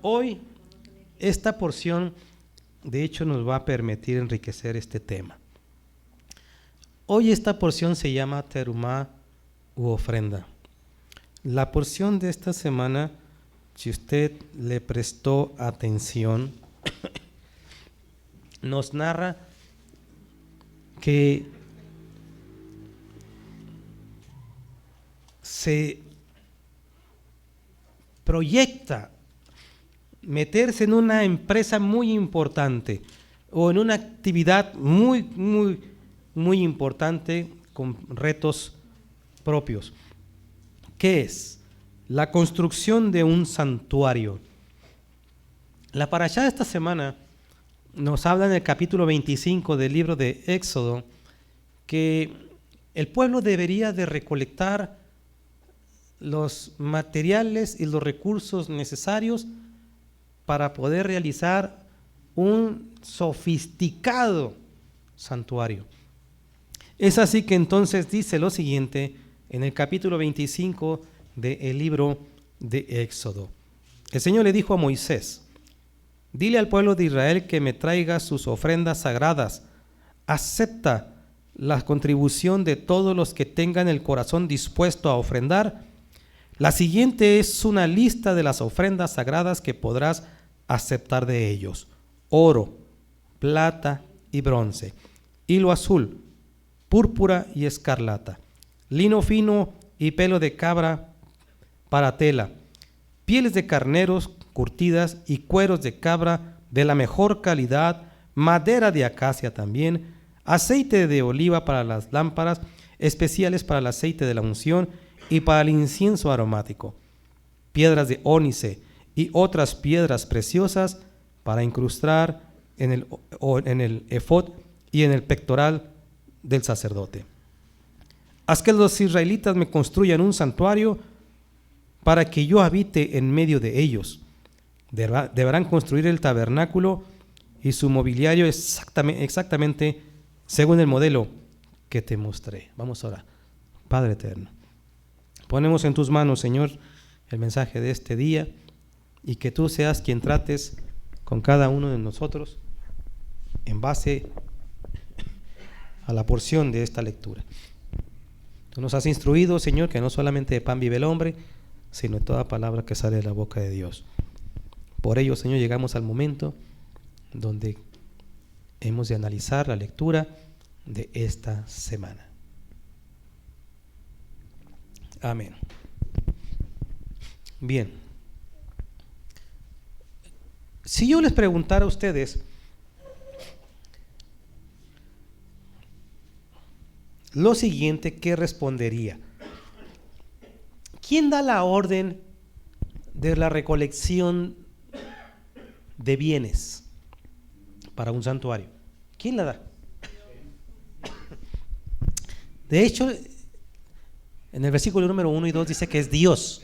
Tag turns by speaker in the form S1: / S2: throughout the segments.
S1: Hoy esta porción de hecho nos va a permitir enriquecer este tema. Hoy esta porción se llama terumá u ofrenda. La porción de esta semana, si usted le prestó atención, nos narra que se proyecta meterse en una empresa muy importante o en una actividad muy importante con retos propios. ¿Qué es? La construcción de un santuario. La parashá de esta semana nos habla en el capítulo 25 del libro de Éxodo que el pueblo debería de recolectar los materiales y los recursos necesarios para poder realizar un sofisticado santuario. Es así que entonces dice lo siguiente en el capítulo 25 del libro de Éxodo. El Señor le dijo a Moisés: dile al pueblo de Israel que me traiga sus ofrendas sagradas. Acepta la contribución de todos los que tengan el corazón dispuesto a ofrendar. La siguiente es una lista de las ofrendas sagradas que podrás aceptar de ellos: oro, plata y bronce, hilo azul, púrpura y escarlata, lino fino y pelo de cabra para tela, pieles de carneros curtidas y cueros de cabra de la mejor calidad, madera de acacia también, aceite de oliva para las lámparas, especiales para el aceite de la unción y para el incienso aromático, piedras de ónice y otras piedras preciosas para incrustar en el efod y en el pectoral del sacerdote. Haz que los israelitas me construyan un santuario para que yo habite en medio de ellos. Deberán construir el tabernáculo y su mobiliario exactamente según el modelo que te mostré. Vamos a orar. Padre eterno, ponemos en tus manos, Señor, el mensaje de este día y que tú seas quien trates con cada uno de nosotros en base a la porción de esta lectura. Tú nos has instruido, Señor, que no solamente de pan vive el hombre, sino de toda palabra que sale de la boca de Dios. Por ello, Señor, llegamos al momento donde hemos de analizar la lectura de esta semana. Amén. Bien. Si yo les preguntara a ustedes, lo siguiente, ¿qué respondería? ¿Quién da la orden de la recolección de bienes para un santuario? ¿Quién la da? De hecho, en el versículo número 1 y 2 dice que es Dios.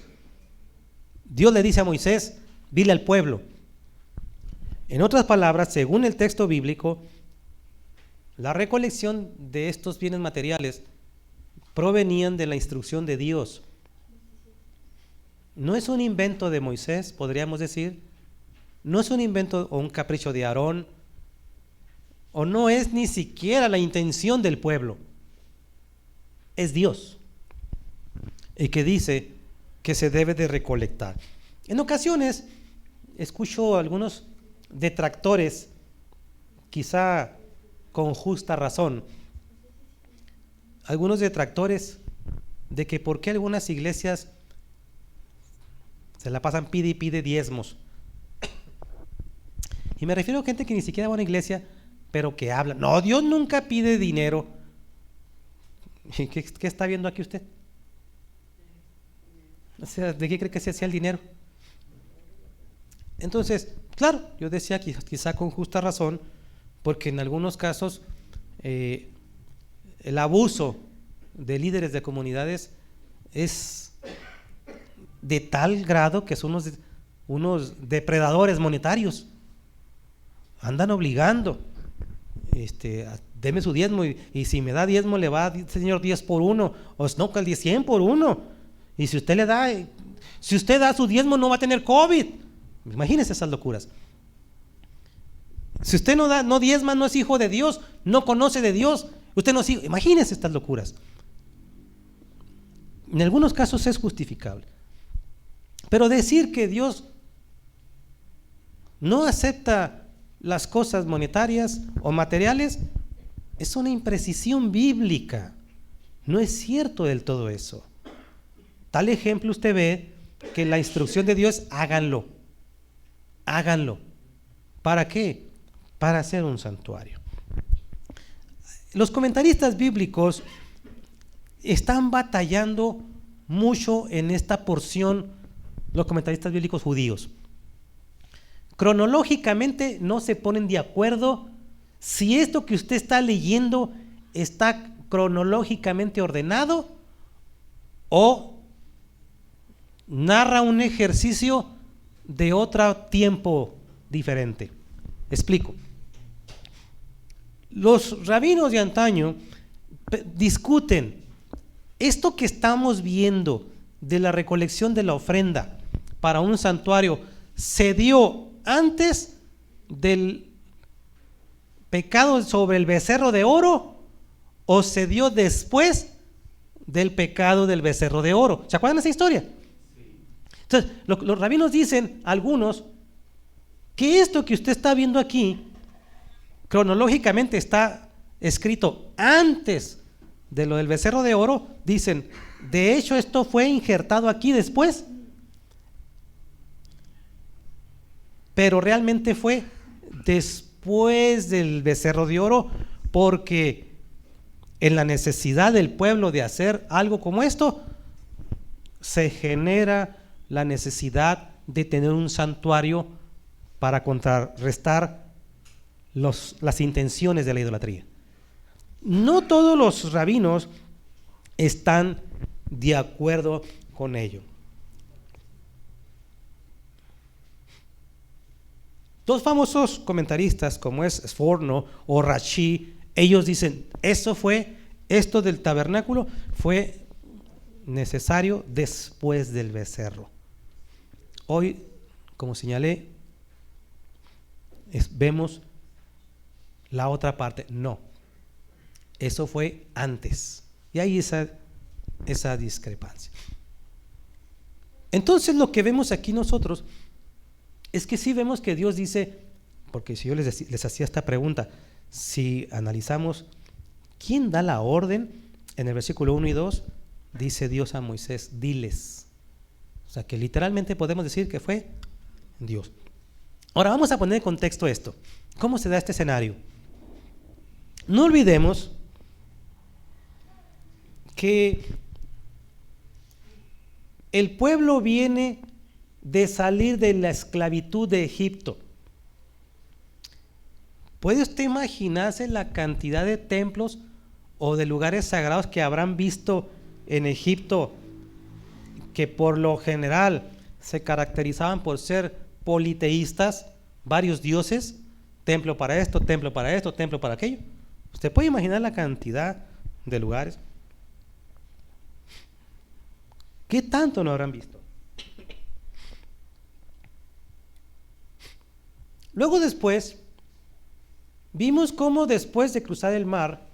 S1: Dios le dice a Moisés: dile al pueblo. En otras palabras, según el texto bíblico, la recolección de estos bienes materiales provenían de la instrucción de Dios. No es un invento de Moisés, podríamos decir. No es un invento o un capricho de Aarón, o no es ni siquiera la intención del pueblo. Es Dios el que dice que se debe de recolectar. En ocasiones escucho a algunos detractores, quizá con justa razón, algunos detractores de que por qué algunas iglesias se la pasan pide y pide diezmos. Y me refiero a gente que ni siquiera va a una iglesia, pero que habla. No, Dios nunca pide dinero. ¿Qué está viendo aquí usted? O sea, ¿de qué cree que se hacía el dinero? Entonces, claro, yo decía quizá con justa razón, porque en algunos casos el abuso de líderes de comunidades es de tal grado que son unos depredadores monetarios. Andan obligando, deme su diezmo y si me da diezmo le va a Señor 10 por 1, o no, que el 100 por 1. Y si usted da su diezmo no va a tener COVID. Imagínense esas locuras. Si usted no diezma, no es hijo de Dios, no conoce de Dios, usted no es hijo. Imagínense estas locuras. En algunos casos es justificable. Pero decir que Dios no acepta las cosas monetarias o materiales es una imprecisión bíblica. No es cierto del todo eso. Tal ejemplo usted ve que la instrucción de Dios es háganlo. Háganlo. ¿Para qué? Para hacer un santuario. Los comentaristas bíblicos están batallando mucho en esta porción, los comentaristas bíblicos judíos. Cronológicamente no se ponen de acuerdo si esto que usted está leyendo está cronológicamente ordenado o narra un ejercicio de otro tiempo diferente. Explico. Los rabinos de antaño discuten esto que estamos viendo de la recolección de la ofrenda para un santuario, ¿se dio antes del pecado sobre el becerro de oro o se dio después del pecado del becerro de oro? ¿Se acuerdan de esa historia? Entonces, los rabinos dicen, algunos, que esto que usted está viendo aquí, cronológicamente está escrito antes de lo del becerro de oro. Dicen, de hecho esto fue injertado aquí después, pero realmente fue después del becerro de oro, porque en la necesidad del pueblo de hacer algo como esto, se genera la necesidad de tener un santuario para contrarrestar las intenciones de la idolatría. No todos los rabinos están de acuerdo con ello. Dos famosos comentaristas como es Sforno o Rashi, ellos dicen, esto del tabernáculo fue necesario después del becerro. Hoy, como señalé, vemos la otra parte. No, eso fue antes. Y hay esa discrepancia. Entonces lo que vemos aquí nosotros es que sí vemos que Dios dice, porque si yo les hacía esta pregunta, si analizamos quién da la orden, en el versículo 1 y 2 dice Dios a Moisés, diles. O sea que literalmente podemos decir que fue Dios. Ahora vamos a poner en contexto esto. ¿Cómo se da este escenario? No olvidemos que el pueblo viene de salir de la esclavitud de Egipto. ¿Puede usted imaginarse la cantidad de templos o de lugares sagrados que habrán visto en Egipto, que por lo general se caracterizaban por ser politeístas, varios dioses, templo para esto, templo para esto, templo para aquello? ¿Usted puede imaginar la cantidad de lugares? ¿Qué tanto no habrán visto? Luego después, vimos cómo después de cruzar el mar,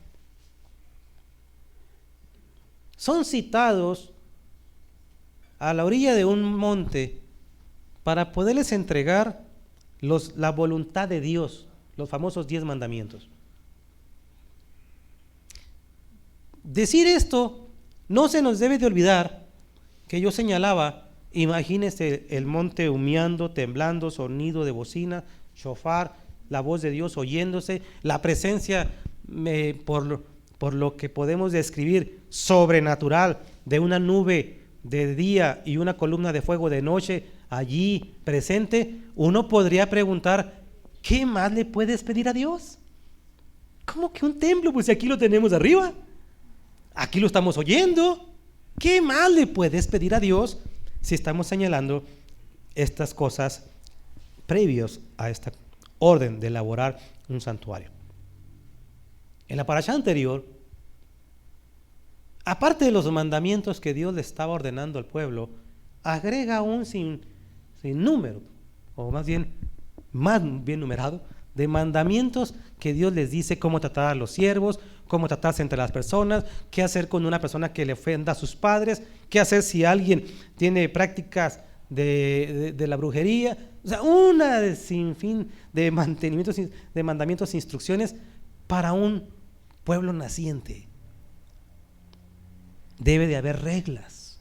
S1: son citados a la orilla de un monte para poderles entregar la voluntad de Dios, los famosos 10 mandamientos. Decir esto, no se nos debe de olvidar que yo señalaba, imagínese el monte humeando, temblando, sonido de bocina, shofar, la voz de Dios oyéndose, la presencia, por lo que podemos describir, sobrenatural, de una nube de día y una columna de fuego de noche allí presente. Uno podría preguntar, ¿qué más le puedes pedir a Dios? ¿Cómo que un templo? Pues aquí lo tenemos arriba, aquí lo estamos oyendo. ¿Qué más le puedes pedir a Dios si estamos señalando estas cosas previos a esta orden de elaborar un santuario? En la parashá anterior, aparte de los mandamientos que Dios le estaba ordenando al pueblo, agrega un sinnúmero o más bien numerado, de mandamientos que Dios les dice cómo tratar a los siervos, cómo tratarse entre las personas, qué hacer con una persona que le ofenda a sus padres, qué hacer si alguien tiene prácticas de la brujería. O sea, una sinfín de mandamientos e instrucciones para un pueblo naciente. Debe de haber reglas.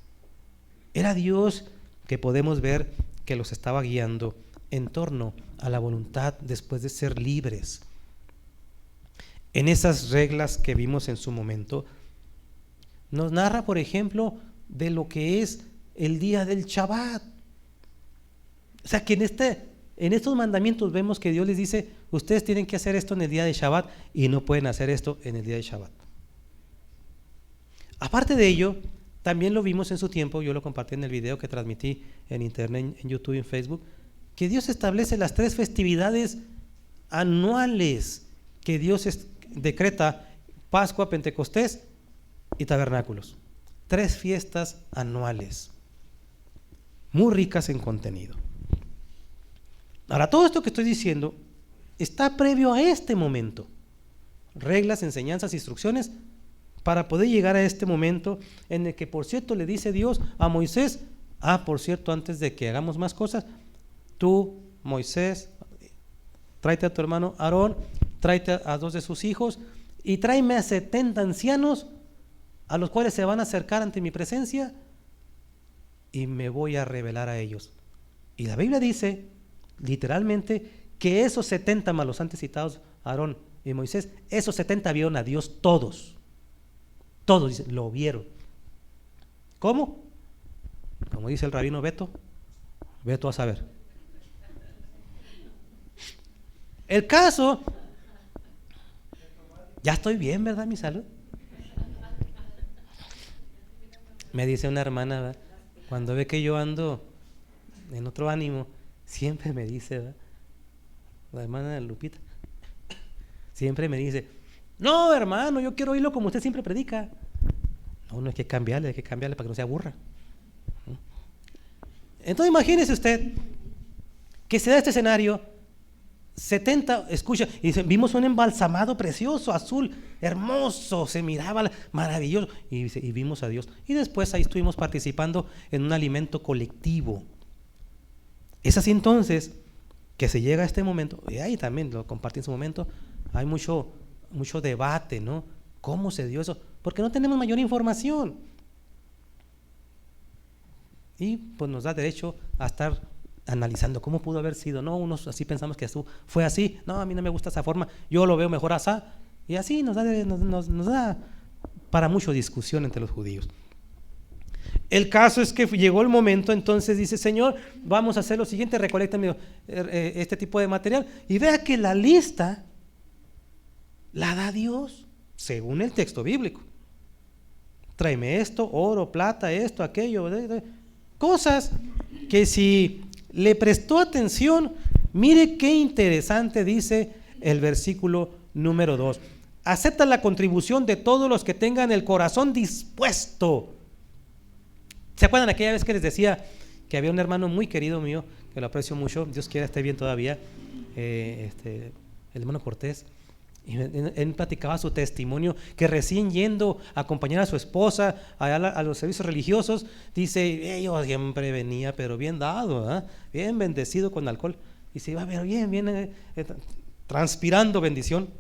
S1: Era Dios que podemos ver que los estaba guiando en torno a la voluntad después de ser libres. En esas reglas que vimos en su momento, nos narra, por ejemplo, de lo que es el día del Shabbat. O sea, que en estos mandamientos vemos que Dios les dice, ustedes tienen que hacer esto en el día de Shabbat y no pueden hacer esto en el día de Shabbat. Aparte de ello, también lo vimos en su tiempo, yo lo compartí en el video que transmití en internet, en YouTube y en Facebook, que Dios establece las 3 festividades anuales que Dios decreta: Pascua, Pentecostés y Tabernáculos. 3 fiestas anuales, muy ricas en contenido. Ahora, todo esto que estoy diciendo está previo a este momento. Reglas, enseñanzas, instrucciones para poder llegar a este momento en el que, por cierto, le dice Dios a Moisés, por cierto, antes de que hagamos más cosas, tú, Moisés, tráete a tu hermano Aarón, tráete a 2 de sus hijos y tráeme a 70 ancianos a los cuales se van a acercar ante mi presencia y me voy a revelar a ellos. Y la Biblia dice, literalmente, que esos 70 más los antes citados, Aarón y Moisés, esos 70 vieron a Dios todos. Todos, dice, lo vieron. ¿Cómo? Como dice el rabino Beto a saber. El caso, ya estoy bien, ¿verdad? Mi salud. Me dice una hermana, ¿verdad? Cuando ve que yo ando en otro ánimo, siempre me dice, ¿verdad? La hermana Lupita, siempre me dice, no, hermano, yo quiero oírlo como usted siempre predica. No, hay que cambiarle para que no se aburra. Entonces imagínese usted que se da este escenario, 70, escucha, y dice, vimos un embalsamado precioso, azul, hermoso, se miraba maravilloso, y vimos a Dios. Y después ahí estuvimos participando en un alimento colectivo. Es así entonces que se llega a este momento, y ahí también lo compartí en su momento, hay mucho debate, ¿no? ¿Cómo se dio eso? Porque no tenemos mayor información. Y pues nos da derecho a estar analizando cómo pudo haber sido. No, unos así pensamos que fue así. No, a mí no me gusta esa forma. Yo lo veo mejor así. Y así nos da para mucha discusión entre los judíos. El caso es que llegó el momento, entonces dice, Señor, vamos a hacer lo siguiente, recolecten este tipo de material. Y vea que la lista la da Dios según el texto bíblico. Tráeme esto, oro, plata, esto, aquello, cosas que si le prestó atención, mire qué interesante dice el versículo número 2. Acepta la contribución de todos los que tengan el corazón dispuesto. ¿Se acuerdan aquella vez que les decía que había un hermano muy querido mío, que lo aprecio mucho, Dios quiera esté bien todavía, el hermano Cortés? Y él platicaba su testimonio, que recién yendo a acompañar a su esposa a los servicios religiosos, dice, yo siempre venía, pero bien dado, ¿eh? Bien bendecido con alcohol, y se iba a ver bien, transpirando bendición.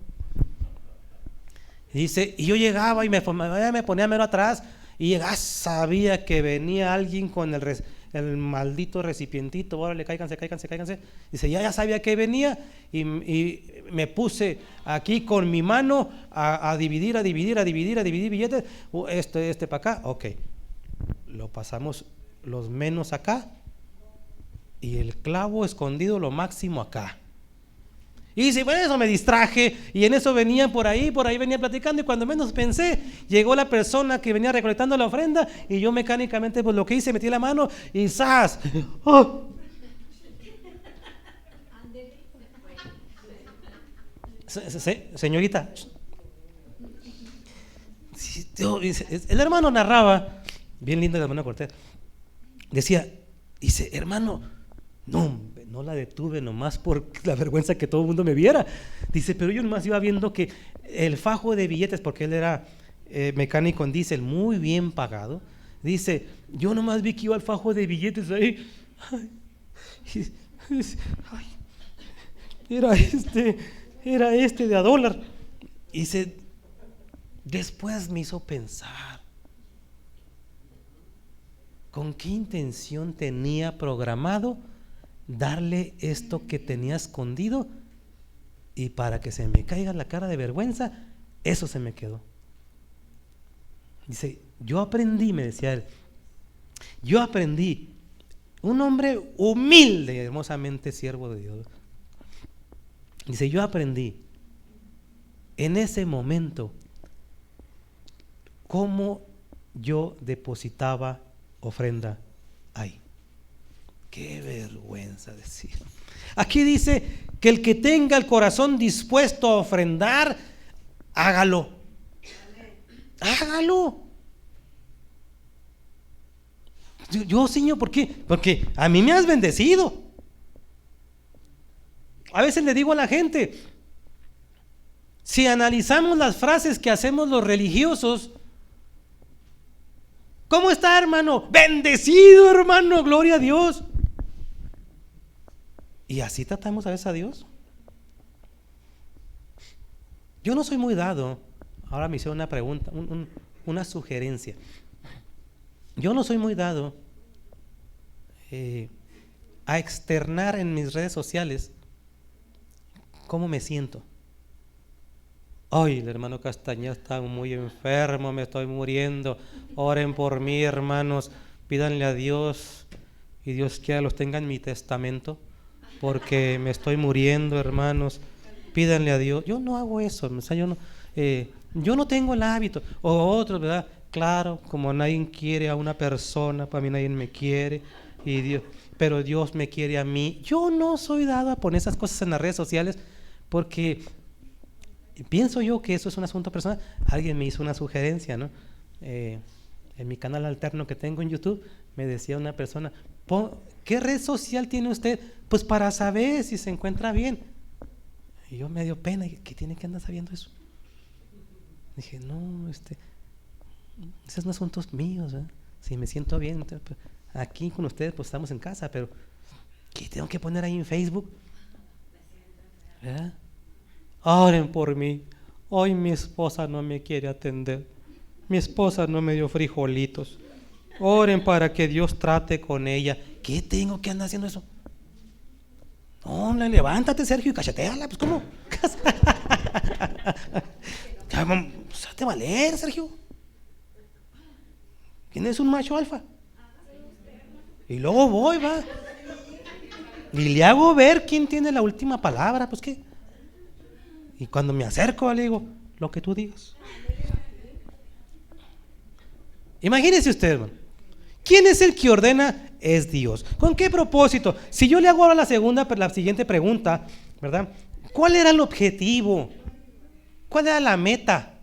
S1: Y dice, y yo llegaba y me ponía mero atrás, y sabía que venía alguien con el maldito recipientito, órale, cáiganse. Dice, ya sabía que venía y me puse aquí con mi mano a dividir billetes, este para acá, ok. Lo pasamos los menos acá y el clavo escondido lo máximo acá. Y dice, bueno, eso me distraje y en eso venía por ahí venía platicando y cuando menos pensé, llegó la persona que venía recolectando la ofrenda y yo mecánicamente pues lo que hice, metí la mano y ¡zas! ¡Oh! Señorita, el hermano narraba, bien lindo el hermano Cortés, dice, hermano, no, no la detuve nomás por la vergüenza que todo el mundo me viera. Dice, pero yo nomás iba viendo que el fajo de billetes, porque él era mecánico en diésel, muy bien pagado. Dice, yo nomás vi que iba el fajo de billetes ahí. Ay, era este de $1. Y después me hizo pensar, ¿con qué intención tenía programado darle esto que tenía escondido? Y para que se me caiga la cara de vergüenza, eso se me quedó. Dice, yo aprendí, me decía él, yo aprendí, un hombre humilde, hermosamente siervo de Dios. Dice, yo aprendí en ese momento cómo yo depositaba ofrenda ahí. Qué vergüenza decir. Aquí dice que el que tenga el corazón dispuesto a ofrendar, hágalo. Hágalo. Yo, Señor, ¿por qué? Porque a mí me has bendecido. A veces le digo a la gente, si analizamos las frases que hacemos los religiosos, ¿cómo está, hermano? Bendecido, hermano, gloria a Dios. Y así tratamos a veces a Dios. Yo no soy muy dado. Ahora me hicieron una pregunta, una sugerencia. Yo no soy muy dado a externar en mis redes sociales cómo me siento. Ay, el hermano Castañeda está muy enfermo, me estoy muriendo. Oren por mí, hermanos. Pídanle a Dios y Dios quiera los tenga en mi testamento, porque me estoy muriendo, hermanos. Pídanle a Dios. Yo no hago eso, o sea, yo no tengo el hábito. O otros, ¿verdad? Claro, como nadie quiere a una persona, para mí nadie me quiere, pero Dios me quiere a mí. Yo no soy dado a poner esas cosas en las redes sociales, porque pienso yo que eso es un asunto personal. Alguien me hizo una sugerencia, ¿no? En mi canal alterno que tengo en YouTube, me decía una persona, ¿qué red social tiene usted? Pues para saber si se encuentra bien. Y yo me dio pena, ¿qué tiene que andar sabiendo eso? Dije, no, esos no son asuntos míos, ¿eh? Si me siento bien, aquí con ustedes pues estamos en casa, pero ¿qué tengo que poner ahí en Facebook? ¿Verdad? Oren por mí. Hoy mi esposa no me quiere atender. Mi esposa no me dio frijolitos. Oren para que Dios trate con ella. ¿Qué tengo que andar haciendo eso? No, levántate, Sergio, y cacheteala. Pues, ¿cómo? Hazte valer, Sergio. ¿Quién es un macho alfa? Y luego va. Y le hago ver quién tiene la última palabra. Pues, ¿qué? Y cuando me acerco, le digo, lo que tú digas. Imagínese usted, hermano. ¿Quién es el que ordena? Es Dios. ¿Con qué propósito? Si yo le hago ahora la siguiente pregunta, ¿verdad? ¿Cuál era el objetivo? ¿Cuál era la meta?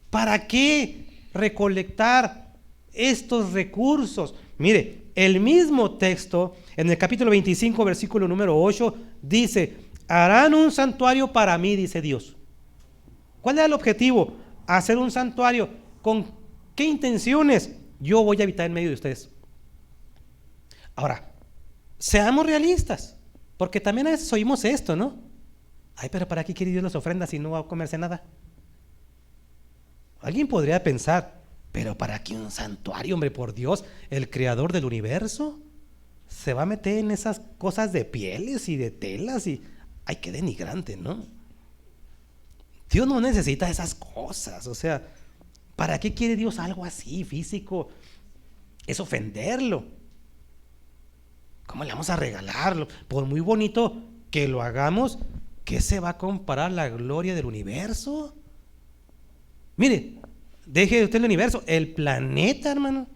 S1: ¿Para qué recolectar estos recursos? Mire, el mismo texto, en el capítulo 25, versículo número 8, dice, harán un santuario para mí, dice Dios. ¿Cuál era el objetivo? Hacer un santuario. ¿Con qué intenciones? Yo voy a habitar en medio de ustedes. Ahora, seamos realistas, porque también a veces oímos esto, ¿no? Ay, pero ¿para qué quiere Dios las ofrendas si no va a comerse nada? Alguien podría pensar, pero ¿para qué un santuario, hombre? Por Dios, el creador del universo se va a meter en esas cosas de pieles y de telas y ay, qué denigrante, ¿no? Dios no necesita esas cosas, o sea, ¿para qué quiere Dios algo así físico? Es ofenderlo. ¿Cómo le vamos a regalarlo? Por muy bonito que lo hagamos, ¿qué se va a comparar la gloria del universo? Mire, deje usted el universo, el planeta, hermano.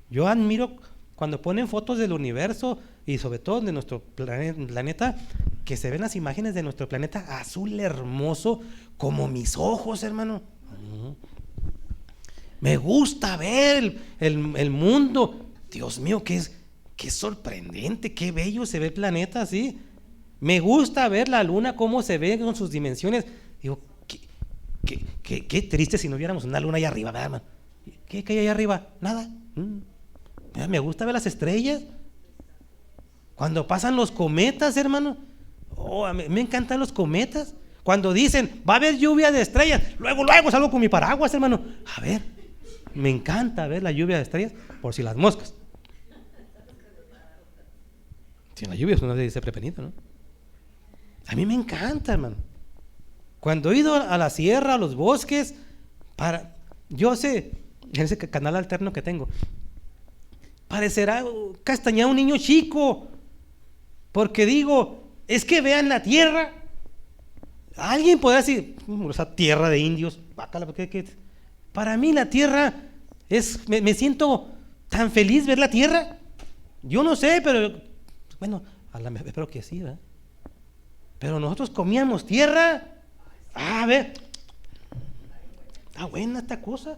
S1: Yo admiro cuando ponen fotos del universo y sobre todo de nuestro planeta, que se ven las imágenes de nuestro planeta azul hermoso como mis ojos, hermano. Me gusta ver el mundo. Dios mío, qué qué sorprendente, qué bello se ve el planeta así. Me gusta ver la luna, cómo se ve con sus dimensiones. Digo, qué triste si no viéramos una luna allá arriba, ¿verdad, hermano? ¿Qué hay allá arriba? Nada. Me gusta ver las estrellas. Cuando pasan los cometas, hermano. Me encantan los cometas. Cuando dicen, va a haber lluvia de estrellas, luego salgo con mi paraguas, hermano. A ver, me encanta ver la lluvia de estrellas, por si las moscas. Si en la lluvia uno debe ser prevenido, ¿no? A mí me encanta, hermano. Cuando he ido a la sierra, a los bosques, yo sé, en ese canal alterno que tengo, parecerá castañar un niño chico, porque digo, es que vean la tierra. Alguien podrá decir, esa tierra de indios, para mí la tierra me siento tan feliz ver la tierra. Yo no sé, pero bueno, espero que sí, ¿verdad? Pero nosotros comíamos tierra. A ver, está buena esta cosa.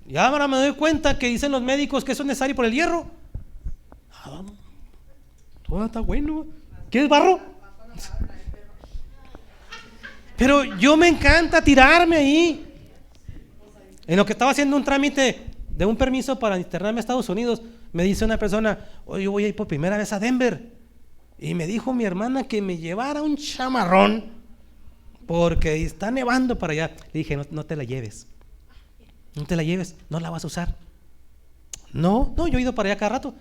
S1: Y ahora me doy cuenta que dicen los médicos que eso es necesario por el hierro. Todo está bueno. ¿Quieres barro? Pero yo me encanta tirarme ahí. En lo que estaba haciendo un trámite de un permiso para internarme a Estados Unidos, me dice una persona, oye, yo voy a ir por primera vez a Denver. Y me dijo mi hermana que me llevara un chamarrón porque está nevando para allá. Le dije, no te la lleves. No te la lleves, no la vas a usar. No, yo he ido para allá cada rato.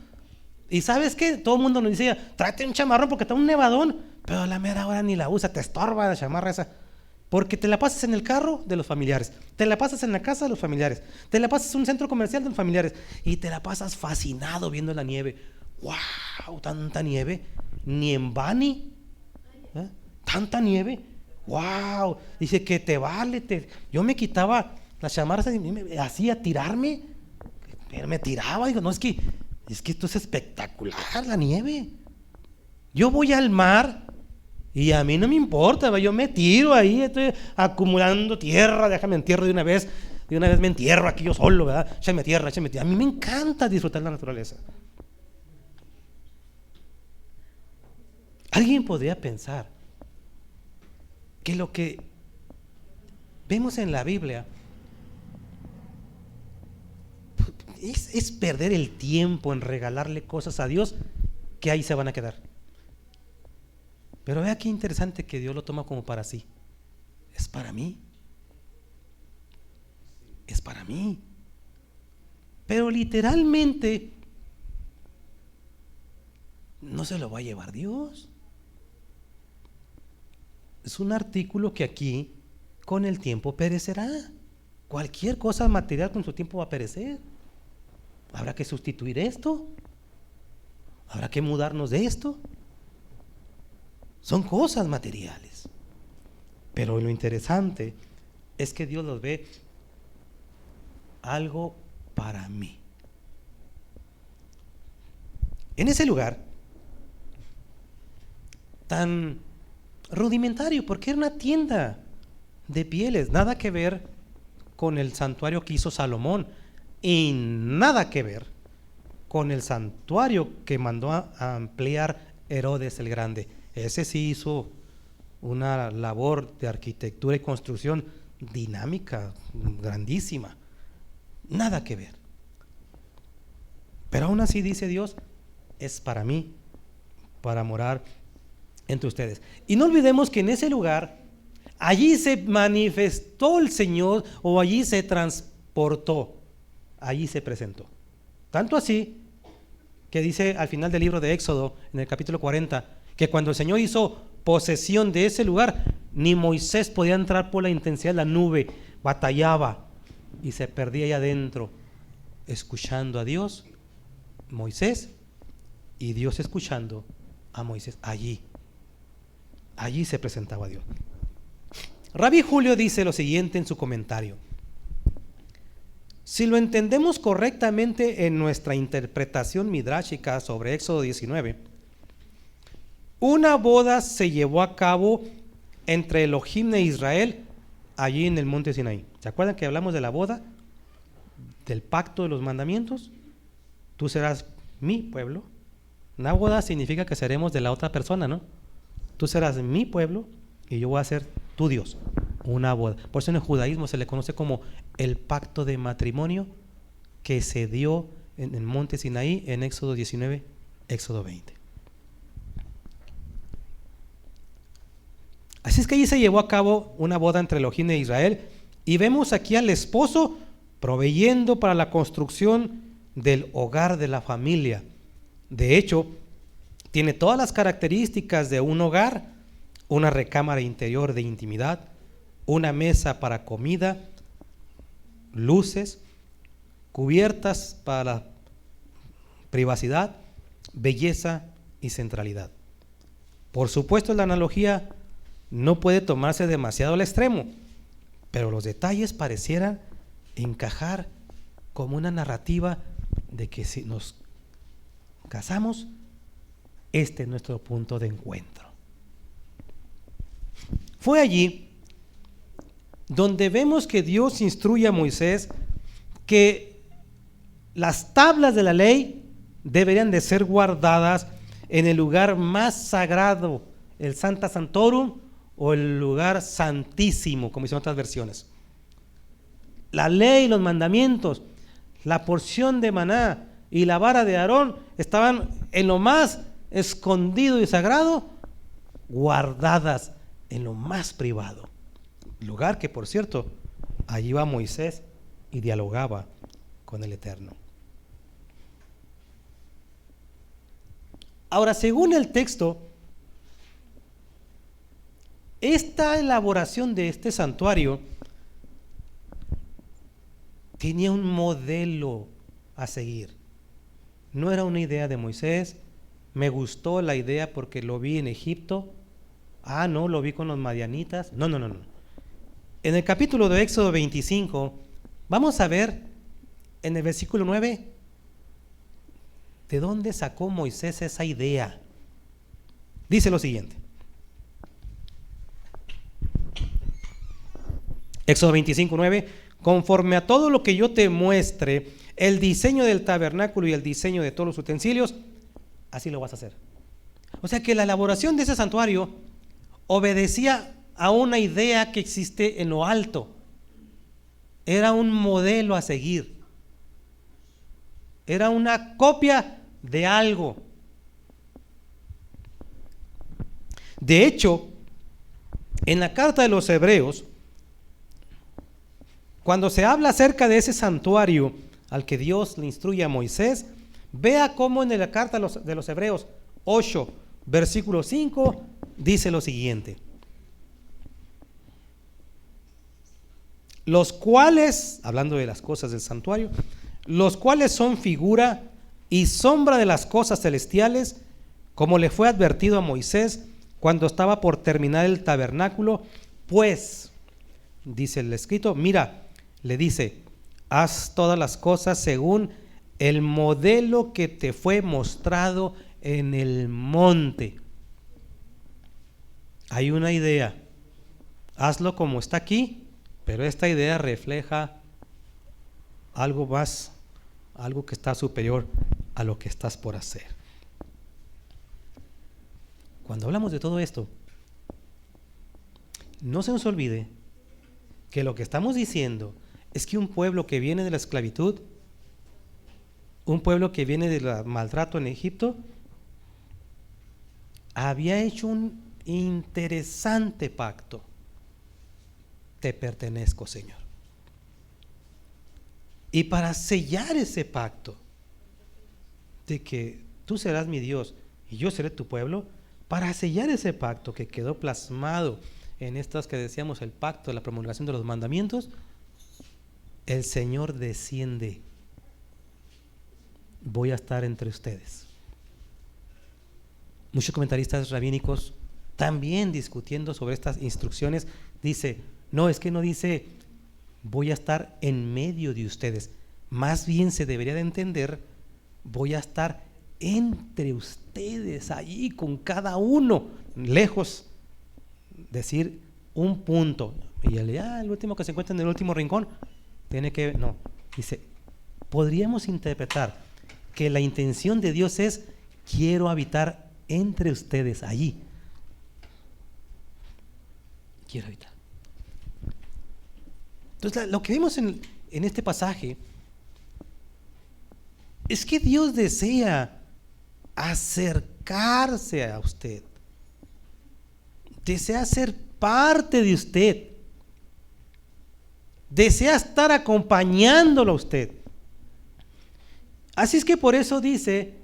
S1: Y ¿sabes qué? Todo el mundo nos decía, tráete un chamarrón porque está un nevadón. Pero a la mera hora ni la usa, te estorba la chamarra esa. Porque te la pasas en el carro de los familiares, te la pasas en la casa de los familiares, te la pasas en un centro comercial de los familiares y te la pasas fascinado viendo la nieve. ¡Wow! Tanta nieve. Ni en Bani. Tanta nieve. ¡Wow! Dice que te vale. Yo me quitaba las chamarras y me hacía tirarme. Pero me tiraba. Digo, no, es que esto es espectacular, la nieve. Yo voy al mar y a mí no me importa, yo me tiro ahí, estoy acumulando tierra, déjame entierro de una vez me entierro aquí yo solo, ¿verdad? Échame tierra. A mí me encanta disfrutar la naturaleza. Alguien podría pensar que lo que vemos en la Biblia es perder el tiempo en regalarle cosas a Dios que ahí se van a quedar. Pero vea qué interesante que Dios lo toma como para sí. Es para mí. Es para mí. Pero literalmente no se lo va a llevar Dios. Es un artículo que aquí con el tiempo perecerá. Cualquier cosa material con su tiempo va a perecer. Habrá que sustituir esto. Habrá que mudarnos de esto. Son cosas materiales. Pero lo interesante es que Dios los ve algo para mí. En ese lugar tan rudimentario, porque era una tienda de pieles, nada que ver con el santuario que hizo Salomón y nada que ver con el santuario que mandó a ampliar Herodes el Grande. Ese sí hizo una labor de arquitectura y construcción dinámica, grandísima. Nada que ver. Pero aún así dice Dios, es para mí, para morar entre ustedes. Y no olvidemos que en ese lugar, allí se manifestó el Señor o allí se transportó, allí se presentó. Tanto así que dice al final del libro de Éxodo, en el capítulo 40, que cuando el Señor hizo posesión de ese lugar, ni Moisés podía entrar por la intensidad de la nube, batallaba y se perdía ahí adentro, escuchando a Dios, Moisés, y Dios escuchando a Moisés. Allí se presentaba Dios. Rabbi Julio dice lo siguiente en su comentario: si lo entendemos correctamente en nuestra interpretación midrashica sobre Éxodo 19, una boda se llevó a cabo entre Elohim e Israel allí en el monte Sinaí. ¿Se acuerdan que hablamos de la boda? Del pacto de los mandamientos. tú serás mi pueblo. Una boda significa que seremos de la otra persona, ¿no? Tú serás mi pueblo y yo voy a ser tu Dios. Una boda. Por eso en el judaísmo se le conoce como el pacto de matrimonio que se dio en el monte Sinaí en Éxodo 19, Éxodo 20. Así es que allí se llevó a cabo una boda entre Elohim e Israel, y vemos aquí al esposo proveyendo para la construcción del hogar de la familia. De hecho, tiene todas las características de un hogar: una recámara interior de intimidad, una mesa para comida, luces, cubiertas para la privacidad, belleza y centralidad. Por supuesto, la analogía no puede tomarse demasiado al extremo, pero los detalles parecieran encajar como una narrativa de que si nos casamos, este es nuestro punto de encuentro. Fue allí donde vemos que Dios instruye a Moisés que las tablas de la ley deberían de ser guardadas en el lugar más sagrado, el Sancta Sanctorum, o el lugar santísimo, como dicen otras versiones. La ley, los mandamientos, la porción de maná y la vara de Aarón estaban en lo más escondido y sagrado, guardadas en lo más privado. Lugar que, por cierto, allí iba Moisés y dialogaba con el Eterno. Ahora, según el texto, esta elaboración de este santuario tenía un modelo a seguir. No era una idea de Moisés. Me gustó la idea porque lo vi en Egipto. No, lo vi con los madianitas. No. En el capítulo de Éxodo 25, vamos a ver en el versículo 9 de dónde sacó Moisés esa idea. Dice lo siguiente. Éxodo 25, 9: conforme a todo lo que yo te muestre, el diseño del tabernáculo y el diseño de todos los utensilios, así lo vas a hacer. O sea que la elaboración de ese santuario obedecía a una idea que existe en lo alto. Era un modelo a seguir. Era una copia de algo. De hecho, en la carta de los Hebreos, cuando se habla acerca de ese santuario al que Dios le instruye a Moisés, vea cómo en la carta de los Hebreos 8, versículo 5, dice lo siguiente: los cuales, hablando de las cosas del santuario, los cuales son figura y sombra de las cosas celestiales, como le fue advertido a Moisés cuando estaba por terminar el tabernáculo, pues, dice el escrito, mira, le dice, haz todas las cosas según el modelo que te fue mostrado en el monte. Hay una idea, hazlo como está aquí, pero esta idea refleja algo más, algo que está superior a lo que estás por hacer. Cuando hablamos de todo esto, no se nos olvide que lo que estamos diciendo es que un pueblo que viene de la esclavitud, un pueblo que viene del maltrato en Egipto, había hecho un interesante pacto. Te pertenezco, Señor. Y para sellar ese pacto de que tú serás mi Dios y yo seré tu pueblo, para sellar ese pacto que quedó plasmado en estas que decíamos, el pacto de la promulgación de los mandamientos, el Señor desciende. Voy a estar entre ustedes. Muchos comentaristas rabínicos también discutiendo sobre estas instrucciones dice, no, es que no dice voy a estar en medio de ustedes, más bien se debería de entender voy a estar entre ustedes, allí con cada uno, lejos, decir un punto, y el último que se encuentra en el último rincón, tiene que, no, dice, podríamos interpretar que la intención de Dios es: quiero habitar entre ustedes allí. Quiero habitar. Entonces, lo que vemos en este pasaje es que Dios desea acercarse a usted, desea ser parte de usted, desea estar acompañándolo a usted. Así es que por eso dice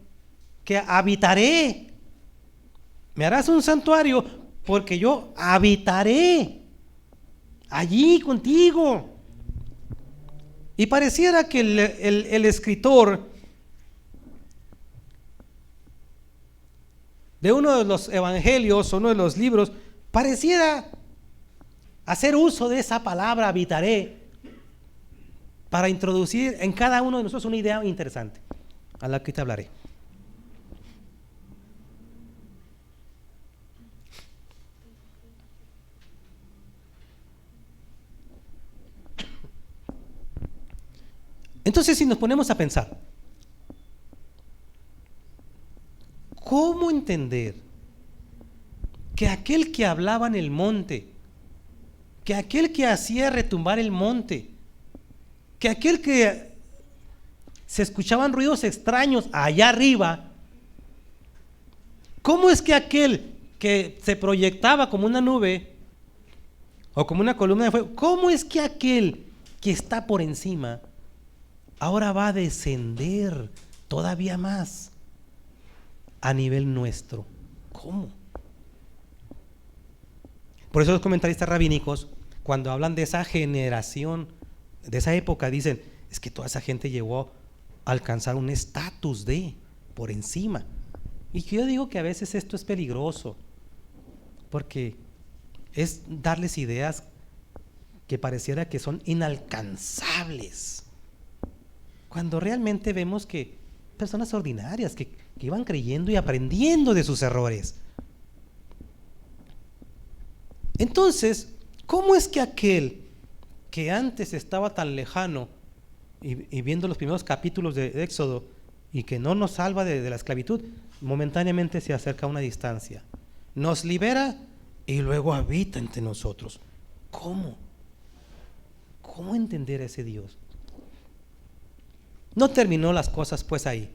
S1: que habitaré. Me harás un santuario porque yo habitaré allí contigo. Y pareciera que el escritor de uno de los evangelios, uno de los libros, pareciera hacer uso de esa palabra habitaré para introducir en cada uno de nosotros una idea interesante, a la que te hablaré. Entonces, si nos ponemos a pensar, ¿cómo entender que aquel que hablaba en el monte, que aquel que hacía retumbar el monte, que aquel que se escuchaban ruidos extraños allá arriba, cómo es que aquel que se proyectaba como una nube o como una columna de fuego, cómo es que aquel que está por encima ahora va a descender todavía más a nivel nuestro? ¿Cómo? Por eso los comentaristas rabínicos, cuando hablan de esa generación, de esa época, dicen: es que toda esa gente llegó a alcanzar un estatus de por encima. Y yo digo que a veces esto es peligroso, porque es darles ideas que pareciera que son inalcanzables, cuando realmente vemos que personas ordinarias que iban creyendo y aprendiendo de sus errores. Entonces, ¿cómo es que aquel que antes estaba tan lejano y viendo los primeros capítulos de Éxodo y que no nos salva de la esclavitud, momentáneamente se acerca a una distancia, nos libera y luego habita entre nosotros? ¿Cómo? ¿Cómo entender a ese Dios? No terminó las cosas pues ahí.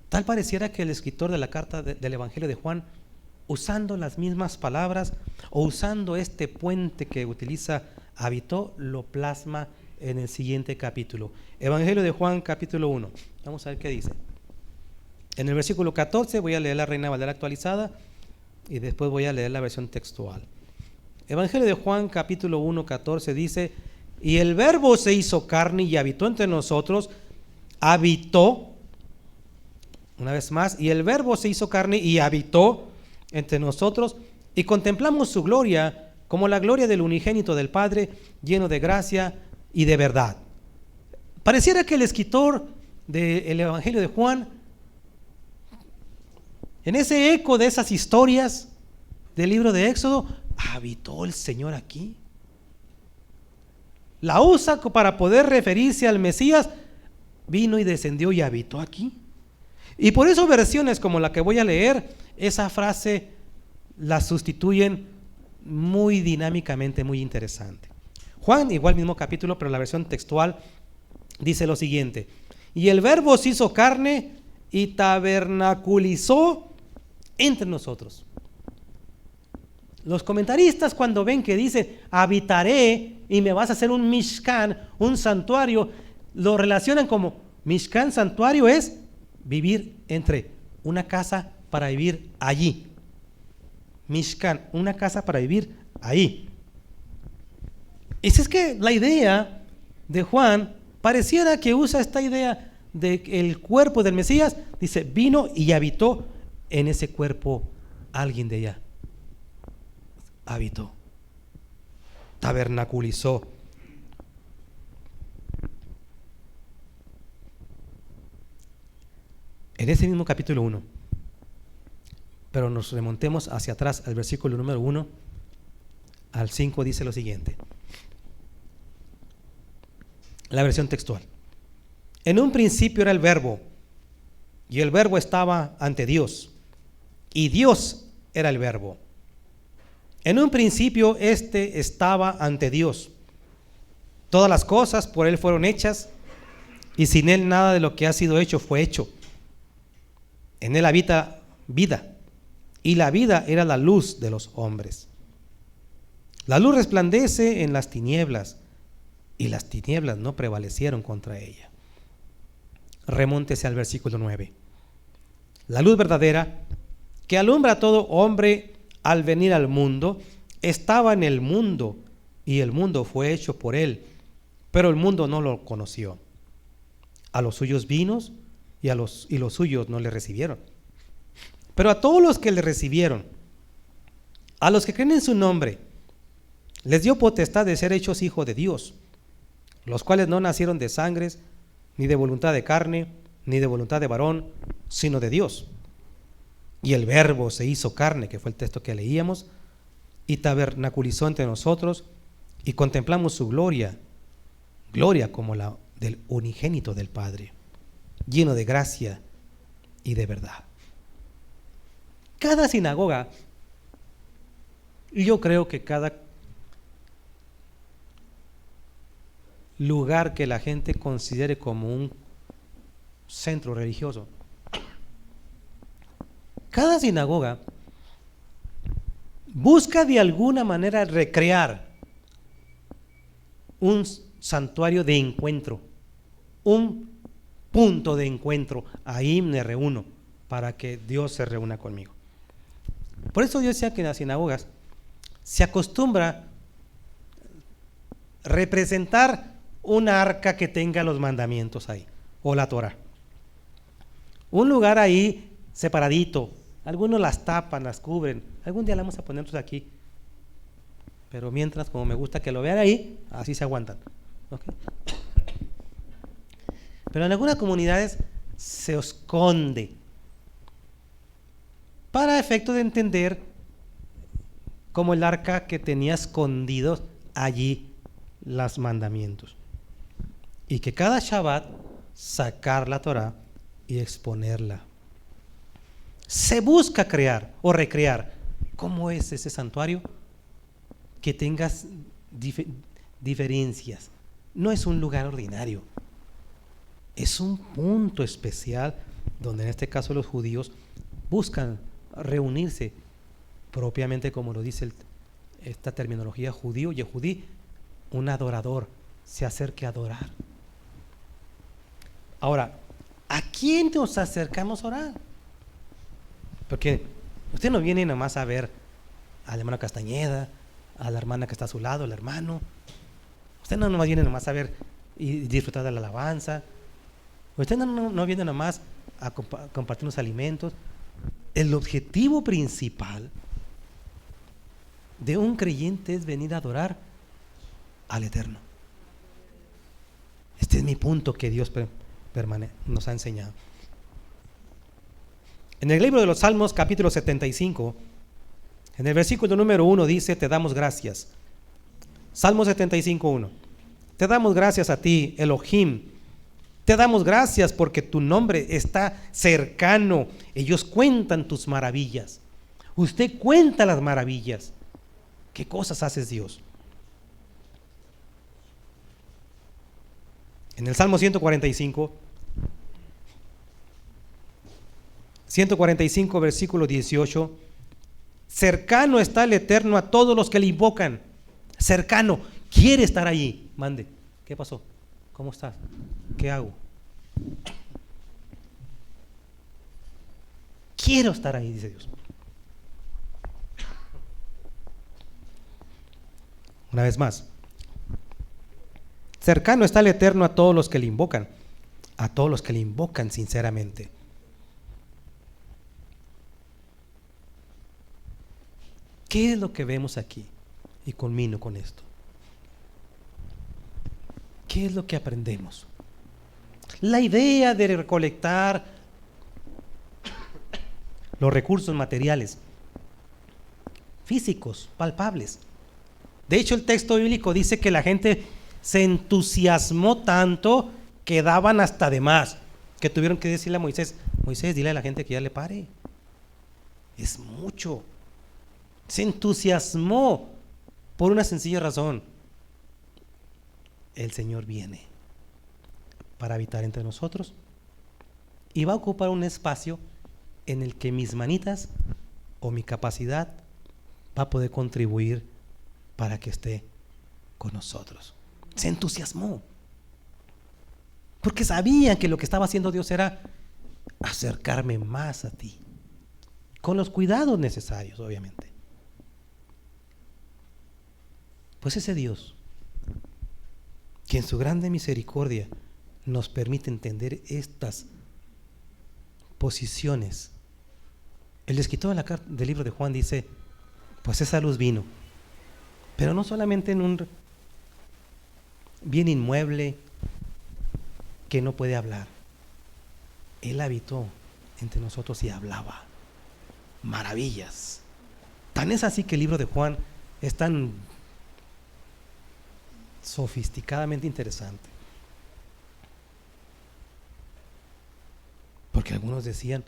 S1: Tal pareciera que el escritor de la carta del Evangelio de Juan, usando las mismas palabras o usando este puente que utiliza habitó, lo plasma en el siguiente capítulo. Evangelio de Juan, capítulo 1. Vamos a ver qué dice. En el versículo 14 voy a leer la Reina Valera actualizada y después voy a leer la versión textual. Evangelio de Juan, capítulo 1, 14 dice: y el Verbo se hizo carne y habitó entre nosotros. Habitó, una vez más, y el Verbo se hizo carne y habitó entre nosotros, y contemplamos su gloria como la gloria del unigénito del Padre, lleno de gracia y de verdad. Pareciera que el escritor del Evangelio de Juan, en ese eco de esas historias del libro de Éxodo, habitó el Señor aquí. La usa para poder referirse al Mesías. Vino y descendió y habitó aquí. Y por eso versiones como la que voy a leer, esa frase la sustituyen muy dinámicamente, muy interesante. Juan, igual mismo capítulo, pero la versión textual dice lo siguiente: y el Verbo se hizo carne y tabernaculizó entre nosotros. Los comentaristas, cuando ven que dice habitaré y me vas a hacer un mishkan, un santuario, lo relacionan como mishkan, santuario es vivir entre, una casa para vivir allí. Mishkan, una casa para vivir ahí. Y si es que la idea de Juan pareciera que usa esta idea de que el cuerpo del Mesías, dice, vino y habitó en ese cuerpo alguien de allá. Habitó, tabernaculizó. En ese mismo capítulo 1, pero nos remontemos hacia atrás al versículo número 1 al 5, dice lo siguiente. La versión textual: En un principio era el Verbo, y el Verbo estaba ante Dios, y Dios era el Verbo. En un principio estaba ante Dios. Todas las cosas por Él fueron hechas, y sin Él nada de lo que ha sido hecho fue hecho. En Él habita vida, y la vida era la luz de los hombres. La luz resplandece en las tinieblas, y las tinieblas no prevalecieron contra ella. Remóntese al versículo 9. La luz verdadera, que alumbra a todo hombre al venir al mundo, estaba en el mundo, y el mundo fue hecho por Él, pero el mundo no lo conoció. A los suyos vino, y los suyos no le recibieron. Pero a todos los que le recibieron, a los que creen en su nombre, les dio potestad de ser hechos hijos de Dios, los cuales no nacieron de sangre, ni de voluntad de carne, ni de voluntad de varón, sino de Dios. Y el Verbo se hizo carne, que fue el texto que leíamos, y tabernaculizó entre nosotros, y contemplamos su gloria, gloria como la del unigénito del Padre, lleno de gracia y de verdad. Cada sinagoga, yo creo que cada lugar que la gente considere como un centro religioso, cada sinagoga busca de alguna manera recrear un santuario de encuentro, un punto de encuentro. Ahí me reúno para que Dios se reúna conmigo. Por eso yo decía que en las sinagogas se acostumbra representar un arca que tenga los mandamientos ahí, o la Torah. Un lugar ahí separadito. Algunos las tapan, las cubren. Algún día la vamos a ponernos aquí. Pero mientras, como me gusta que lo vean ahí, así se aguantan. ¿Okay? Pero en algunas comunidades se esconde para efecto de entender como el arca que tenía escondidos allí los mandamientos. Y que cada Shabbat sacar la Torah y exponerla. Se busca crear o recrear. ¿Cómo es ese santuario? Que tengas diferencias. No es un lugar ordinario. Es un punto especial donde en este caso los judíos buscan reunirse propiamente como lo dice esta terminología judío, yehudí, un adorador, se acerque a adorar. Ahora, ¿a quién nos acercamos a orar? Porque usted no viene nomás a ver al hermano Castañeda, a la hermana que está a su lado, el hermano. Usted no nomás viene nomás a ver y disfrutar de la alabanza. Usted no viene nomás a compartir los alimentos. El objetivo principal de un creyente es venir a adorar al Eterno. Este es mi punto que Dios nos ha enseñado. En el libro de los Salmos, capítulo 75, en el versículo número 1 dice: te damos gracias. Salmo 75:1. Te damos gracias a ti, Elohim. Te damos gracias porque tu nombre está cercano. Ellos cuentan tus maravillas. Usted cuenta las maravillas. ¿Qué cosas haces, Dios? En el Salmo 145, versículo 18, cercano está el Eterno a todos los que le invocan. Cercano, quiere estar allí. Mande. ¿Qué pasó? ¿Cómo estás? ¿Qué hago? Quiero estar ahí, dice Dios. Una vez más, cercano está el Eterno a todos los que le invocan, a todos los que le invocan sinceramente. ¿Qué es lo que vemos aquí? Y culmino con esto. ¿Qué es lo que aprendemos? La idea de recolectar los recursos materiales, físicos, palpables. De hecho, el texto bíblico dice que la gente se entusiasmó tanto quedaban hasta de más, que tuvieron que decirle a Moisés, Moisés, dile a la gente que ya le pare. Es mucho. Se entusiasmó por una sencilla razón. El Señor viene para habitar entre nosotros y va a ocupar un espacio en el que mis manitas o mi capacidad va a poder contribuir para que esté con nosotros. Se entusiasmó porque sabía que lo que estaba haciendo Dios era acercarme más a ti, con los cuidados necesarios, obviamente. Pues ese Dios, que en su grande misericordia nos permite entender estas posiciones. El escritor del libro de Juan dice, pues esa luz vino, pero no solamente en un bien inmueble que no puede hablar. Él habitó entre nosotros y hablaba maravillas. Tan es así que el libro de Juan es tan sofisticadamente interesante. Porque algunos decían,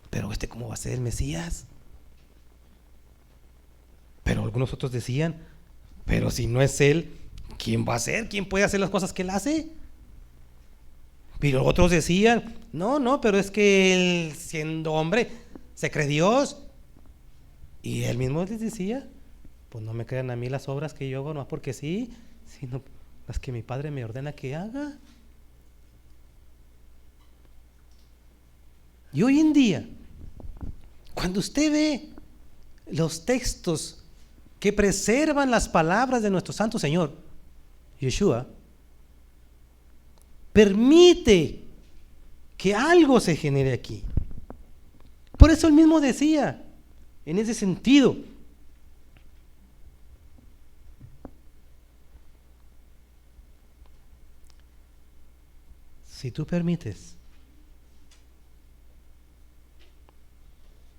S1: pero ¿cómo va a ser el Mesías? Pero algunos otros decían, pero si no es él, ¿quién va a ser? ¿Quién puede hacer las cosas que él hace? Pero otros decían, no, pero es que él, siendo hombre, se cree Dios. Y él mismo les decía, pues no me crean a mí las obras que yo hago, no porque sí, sino las que mi Padre me ordena que haga. Y hoy en día, cuando usted ve los textos que preservan las palabras de nuestro Santo Señor, Yeshua, permite que algo se genere aquí. Por eso él mismo decía, en ese sentido, si tú permites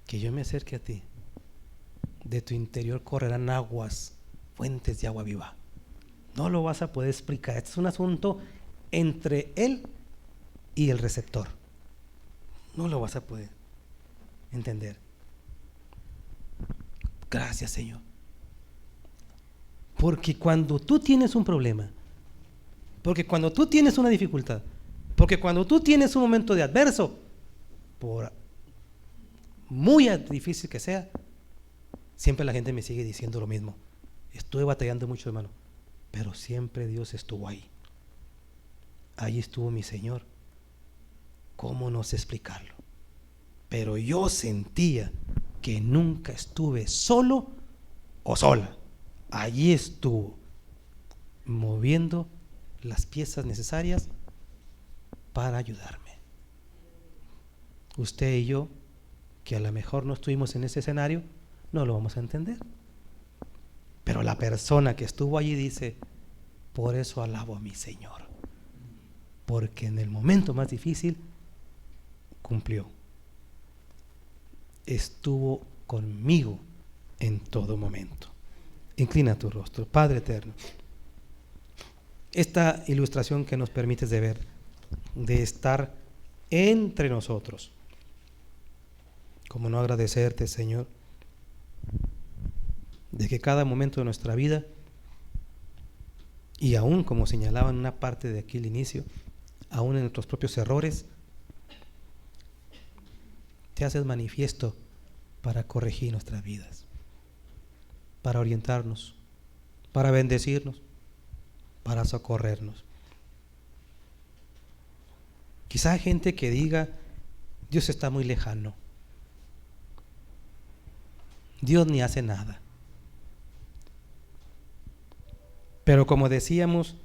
S1: que yo me acerque a ti, de tu interior correrán aguas, fuentes de agua viva. No lo vas a poder explicar. Este es un asunto entre él y el receptor. No lo vas a poder entender. Gracias, Señor. Porque cuando tú tienes un problema, porque cuando tú tienes una dificultad, porque cuando tú tienes un momento de adverso, por muy difícil que sea, siempre la gente me sigue diciendo lo mismo. Estuve batallando mucho, hermano, pero siempre Dios estuvo ahí. Ahí estuvo mi Señor. ¿Cómo no sé explicarlo? Pero yo sentía que nunca estuve solo o sola. Allí estuvo, moviendo las piezas necesarias para ayudarme. Usted y yo, que a lo mejor no estuvimos en ese escenario, no lo vamos a entender. Pero la persona que estuvo allí dice, por eso alabo a mi Señor. Porque en el momento más difícil cumplió. Estuvo conmigo en todo momento. Inclina tu rostro, Padre eterno. Esta ilustración que nos permites de ver, de estar entre nosotros. ¿Cómo no agradecerte, Señor, de que cada momento de nuestra vida, y aún como señalaba en una parte de aquí el inicio, aún en nuestros propios errores, te haces manifiesto para corregir nuestras vidas, para orientarnos, para bendecirnos, para socorrernos. Quizá hay gente que diga, Dios está muy lejano, Dios ni hace nada. Pero como decíamos,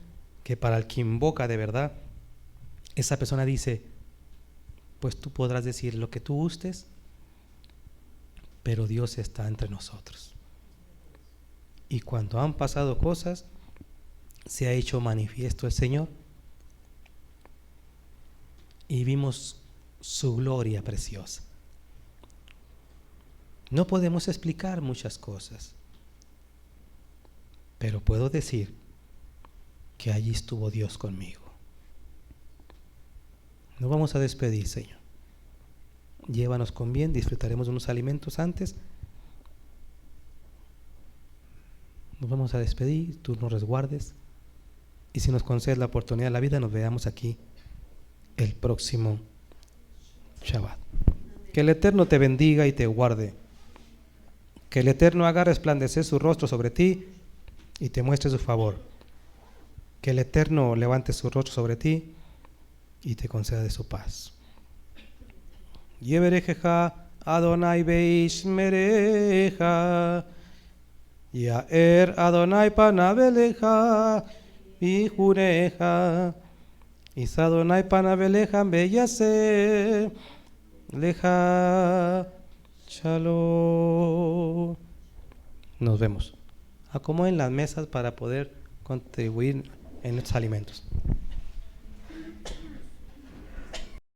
S1: que para el que invoca de verdad, esa persona dice, pues tú podrás decir lo que tú gustes, pero Dios está entre nosotros. Y cuando han pasado cosas, se ha hecho manifiesto el Señor y vimos su gloria preciosa. No podemos explicar muchas cosas, pero puedo decir que allí estuvo Dios conmigo. Nos vamos a despedir, Señor. Llévanos con bien, disfrutaremos de unos alimentos antes. Nos vamos a despedir, tú nos resguardes. Y si nos concedes la oportunidad de la vida, nos veamos aquí el próximo Shabbat. Que el Eterno te bendiga y te guarde. Que el Eterno haga resplandecer su rostro sobre ti y te muestre su favor. Que el Eterno levante su rostro sobre ti y te conceda de su paz. Yeberejeja Adonai beishmereja, Yaer Adonai panaveleja vijureja, Is Adonai panaveleja beyase leja shalom. Nos vemos. Acomoden las mesas para poder contribuir en estos alimentos.